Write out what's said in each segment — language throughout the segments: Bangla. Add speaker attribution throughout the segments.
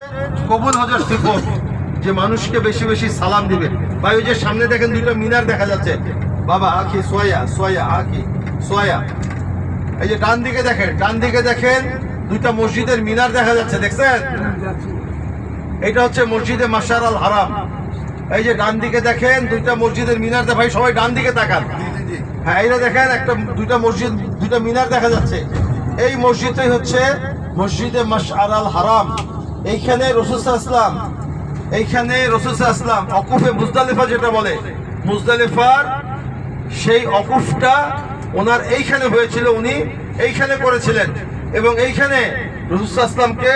Speaker 1: কবুল হজের সিফত যে মানুষকে বেশি বেশি সালাম দিবে। ভাই ওই যে সামনে দেখেন দুইটা মিনার দেখা যাচ্ছে, বাবা আখি সোয়া সোয়া আখি সোয়া। এই যে ডান দিকে দেখেন দুইটা মসজিদের মিনার দেখা যাচ্ছে, দেখছেন? এটা হচ্ছে মসজিদে মাশার আল হারাম। এই যে ডান দিকে দেখেন দুইটা মসজিদের মিনার, ভাই সবাই ডান দিকে তাকান। হ্যাঁ, এইটা দেখেন দুইটা মিনার দেখা যাচ্ছে। এই মসজিদটাই হচ্ছে মসজিদে মাশআর আল হারাম। এইখানে রাসূল সাল্লাল্লাহু আলাইহি ওয়াসাল্লাম ওয়াকুফে মুজদালিফা যেটা বলে, মুজদালিফার সেই ওয়াকুফটা ওনার এইখানে হয়েছিল, উনি এইখানে করেছিলেন। এবং এইখানে রাসূল সাল্লাল্লাহু আলাইহি ওয়াসাল্লামকে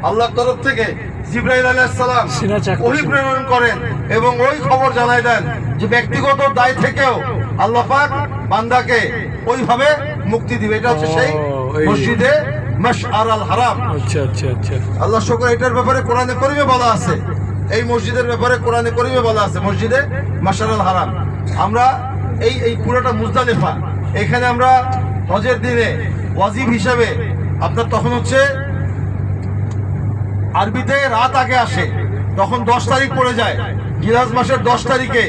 Speaker 1: আল্লাহর তরফ থেকে জিবরাইল আলাইহিস সালাম ওহী প্রেরণ করেন এবং ওই খবর জানায় দেন যে ব্যক্তিগত দায় থেকেও আল্লাহ পাক বান্দাকে ওইভাবে মুক্তি দিবে। এটা হচ্ছে সেই মসজিদে মাশআর আল হারাম।
Speaker 2: আচ্ছা।
Speaker 1: আল্লাহ শুকর, এটার ব্যাপারে কোরআনে কারীমে বলা আছে, এই মসজিদের ব্যাপারে কোরআনে কারীমে বলা আছে মসজিদে মাশআর আল হারাম। আমরা এই পুরোটা মুজদালিফা, এখানে আমরা হজের দিনে ওয়াজিব হিসাবে আপনার তখন হচ্ছে আরবিতে রাত আগে আসে, তখন 10 তারিখ পড়ে যায় জিলহজ মাসের 10 তারিখে,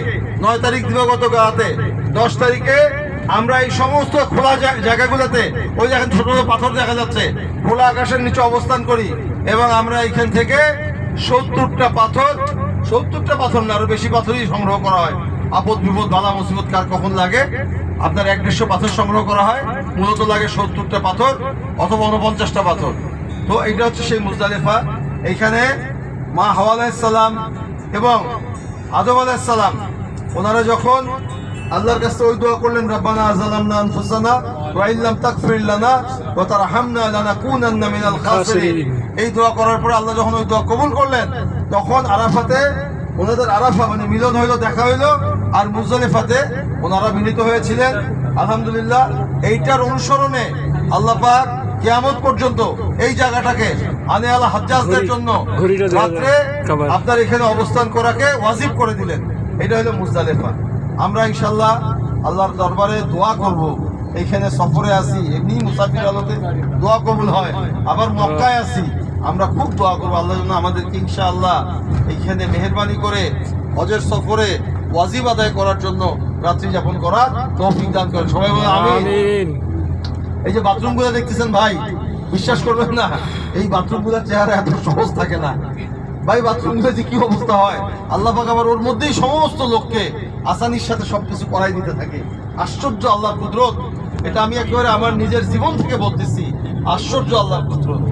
Speaker 1: 9 তারিখ দিবাগত রাতে 10 তারিখে আমরা এই সমস্ত খোলা জায়গাগুলোতে, ওই দেখেন ছোট ছোট পাথর দেখা যাচ্ছে, খোলা আকাশের নিচে অবস্থান করি এবং আমরা এখান থেকে 70টা পাথর না আরো বেশি পাথরই সংগ্রহ করা হয়। আপদ বিপদ বালা মুসিবত কার কখন লাগে, আপনার 150 পাথর সংগ্রহ করা হয়, মূলত লাগে 70টা পাথর অথবা 49টা পাথর। তো এইটা হচ্ছে সেই মুজদালিফা। এইখানে মা হাওয়া আলাইহিস সালাম এবং আদম আলাইহিস সালাম ওনারা যখন আল্লাহর কাছে ওই দোয়া করলেন, রব্বানা যালামনা আনফুসানা ওয়া ইল্লাম তাগফির লানা ওয়া তারহামনা লানাকুনান্না মিনাল খাসিরিন। এই দোয়া করার পরে আল্লাহ যখন ওই দোয়া কবুল করলেন, তখন আরাফাতে ওনাদের আরাফা মানে মিলন হইলো, দেখা হইলো, আর মুজদালিফাতে ওনারা মিলিত হয়েছিলেন। আলহামদুলিল্লাহ, এইটার অনুসরণে আল্লাহ পাক কিয়ামত পর্যন্ত এই জায়গাটাকে আনে আলা হাজ্জাজদের জন্য রাত্রে আপনার এখানে অবস্থান করাকে ওয়াজিব করে দিলেন। এটা হলো মুজদালিফা। আমরা ইনশাআল্লাহ আল্লাহর দরবারে দোয়া করব। এইখানে সফরে আসি, এমনি মুসাফির আলোতে দোয়া কবুল হয়। আবার মক্কায় আসি, আমরা খুব দোয়া করবো আল্লাহ যেন আমাদেরকে ইনশাআল্লাহ এইখানে মেহেরবানি করে হজের সফরে ওয়াজিব আদায় করার জন্য রাত্রি যাপন করার তৌফিক দান করেন। সবাই বলে আমিন। এই যে বাথরুমগুলো দেখতেছেন ভাই, বিশ্বাস করবেন না, এই বাথরুমগুলোর চেহারা এত সহজ থাকে না ভাই। বাথরুমগুলো যে কি অবস্থা হয়, আল্লাহ পাক আবার ওর মধ্যেই সমস্ত লোককে আসানির সাথে সবকিছু করাই দিতে থাকে। আশ্চর্য আল্লাহর কুদরত। এটা আমি একেবারে আমার নিজের জীবন থেকে বলতেছি, আশ্চর্য আল্লাহর কুদরত।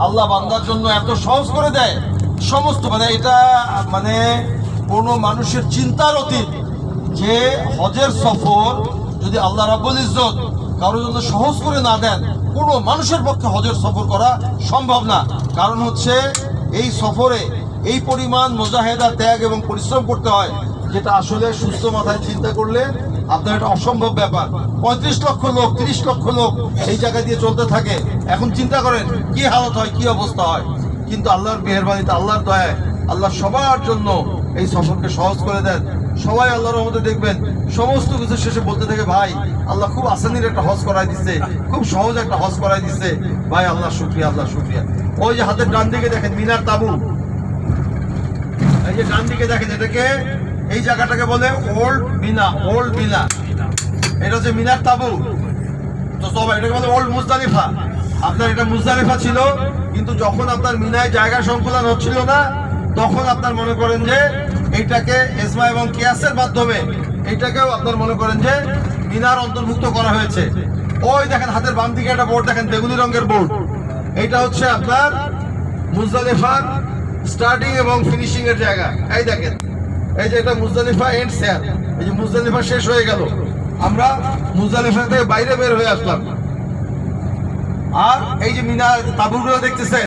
Speaker 1: আল্লাহ বান্দার জন্য এত সহজ করে দেয় সমস্ত, মানে এটা মানে কোনো মানুষের চিন্তার অতীত যে হজের সফর যদি আল্লাহ রাব্বুল ইজ্জত কারোর জন্য সহজ করে না দেন, কোনো মানুষের পক্ষে হজের সফর করা সম্ভব না। কারণ হচ্ছে এই সফরে এই পরিমাণ মুজাহেদা, ত্যাগ এবং পরিশ্রম করতে হয়, যেটা আসলে সুস্থ মাথায় চিন্তা করলে আপনার এটা অসম্ভব ব্যাপার। 35 লক্ষ লোক, 30 লক্ষ লোক এই জায়গা দিয়ে চলতে থাকে। এখন চিন্তা করেন কি হালত হয়, কি অবস্থা হয়। কিন্তু আল্লাহর মেহেরবানিতে, আল্লাহর দয়ায় আল্লাহ সবার জন্য এই সফরকে সহজ করে দেন। সবাই আল্লাহর রহমতে দেখবেন সমস্ত কিছু শেষে বলতে থাকে, ভাই আল্লাহ খুব আসানির একটা হজ করাই দিচ্ছে, খুব সহজ একটা হজ করাই দিচ্ছে। ভাই আল্লাহ শুকরিয়া, আল্লাহ শুকরিয়া। ওই যে হাতের ডান দিকে দেখেন মিনার তাবু, এই যে ডান দিকে দেখেন, এটাকে এই জায়গাটাকে বলে ওল্ড মিনা। এটা হচ্ছে মিনার তাবু। তো সবাই এটাকে বলে ওল্ড মুজদালিফা। আপনার এটা মুজদালিফা ছিল, কিন্তু যখন আপনার মিনায় জায়গা সংকুলন হচ্ছিল না, তখন আপনার মনে করেন যে এইটাকে এজমা এবং কিয়াসের মাধ্যমে এইটাকেও আপনার মনে করেন যে মিনার অন্তর্ভুক্ত করা হয়েছে। ওই দেখেন হাতের বাম দিকে একটা বোর্ড দেখেন, বেগুনি রঙের বোর্ড। এইটা হচ্ছে আপনার মুজদালিফার স্টার্টিং এবং ফিনিশিং এর জায়গা। এই দেখেন, এই যে এটা মুজদালিফা এন্ড শেয়ার। এই যে মুজদালিফা শেষ হয়ে গেল, আমরা মুজদালিফা থেকে বাইরে বের হয়ে আসলাম। আর এই যে মিনার তাঁবুগুলো দেখতেছেন,